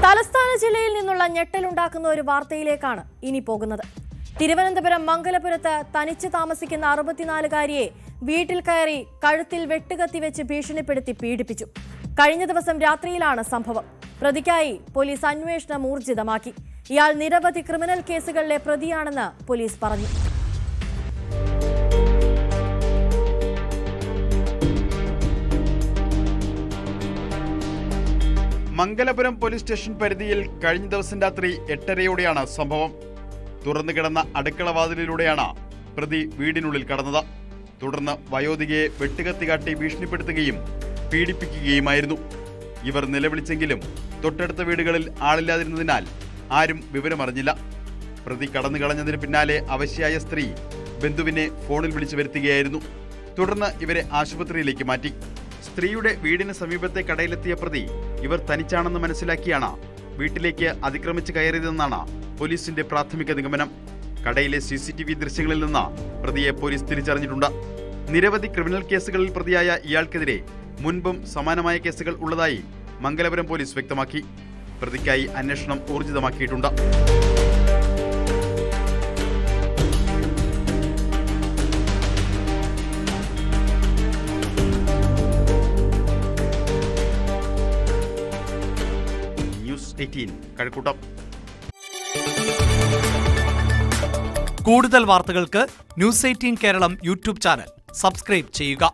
തലസ്ഥാന ജില്ലയിൽ നിന്നുള്ള ഞെട്ടലുണ്ടാക്കുന്ന ഒരു വാർത്തയിലേക്കാണ് ഇനി പോകുന്നത്. തിരുവനന്തപുരം മംഗലപുരത്ത് തനിച്ച് താമസിക്കുന്ന 64-കാരിയെ വീട്ടിൽ കയറി കഴുത്തിൽ വെട്ടുകത്തി വെച്ച് ഭീഷണിപ്പെടുത്തി പീഡിപ്പിച്ചു. കഴിഞ്ഞ ദിവസം രാത്രിയിലാണ് സംഭവം. പ്രതിക്കായി പോലീസ് അന്വേഷണം ഊർജിതമാക്കി. ഇയാൾ നിരവധി ക്രിമിനൽ കേസുകളിലെ പ്രതിയാണെന്ന് പോലീസ് പറഞ്ഞു. മംഗലപുരം പോലീസ് സ്റ്റേഷൻ പരിധിയിൽ കഴിഞ്ഞ ദിവസം രാത്രി 8:30-യോടെയാണ് സംഭവം. തുറന്നു കിടന്ന അടുക്കള വാതിലിലൂടെയാണ് പ്രതി വീടിനുള്ളിൽ കടന്നത്. തുടർന്ന് വയോധികയെ വെട്ടുകത്തി കാട്ടി ഭീഷണിപ്പെടുത്തുകയും പീഡിപ്പിക്കുകയുമായിരുന്നു. ഇവർ നിലവിളിച്ചെങ്കിലും തൊട്ടടുത്ത വീടുകളിൽ ആളില്ലാതിരുന്നതിനാൽ ആരും വിവരമറിഞ്ഞില്ല. പ്രതി കടന്നു കളഞ്ഞതിന് പിന്നാലെ അവശയായ സ്ത്രീ ബന്ധുവിനെ ഫോണിൽ വിളിച്ചു വരുത്തുകയായിരുന്നു. തുടർന്ന് ഇവരെ ആശുപത്രിയിലേക്ക് മാറ്റി. സ്ത്രീയുടെ വീടിന് സമീപത്തെ കടയിലെത്തിയ പ്രതി ഇവർ തനിച്ചാണെന്ന് മനസ്സിലാക്കിയാണ് വീട്ടിലേക്ക് അതിക്രമിച്ച് കയറിയതെന്നാണ് പോലീസിന്റെ പ്രാഥമിക നിഗമനം. കടയിലെ CCTV ദൃശ്യങ്ങളിൽ നിന്ന് പ്രതിയെ പോലീസ് തിരിച്ചറിഞ്ഞിട്ടുണ്ട്. നിരവധി ക്രിമിനൽ കേസുകളിൽ പ്രതിയായ ഇയാൾക്കെതിരെ മുൻപും സമാനമായ കേസുകൾ ഉള്ളതായി മംഗലപുരം പോലീസ് വ്യക്തമാക്കി. പ്രതിക്കായി അന്വേഷണം ഊർജിതമാക്കിയിട്ടുണ്ട്. ന്യൂസ് 18 കഴക്കൂട്ടം. കൂടുതൽ വാർത്തകൾക്ക് news 18 Keralam YouTube channel subscribe ചെയ്യുക.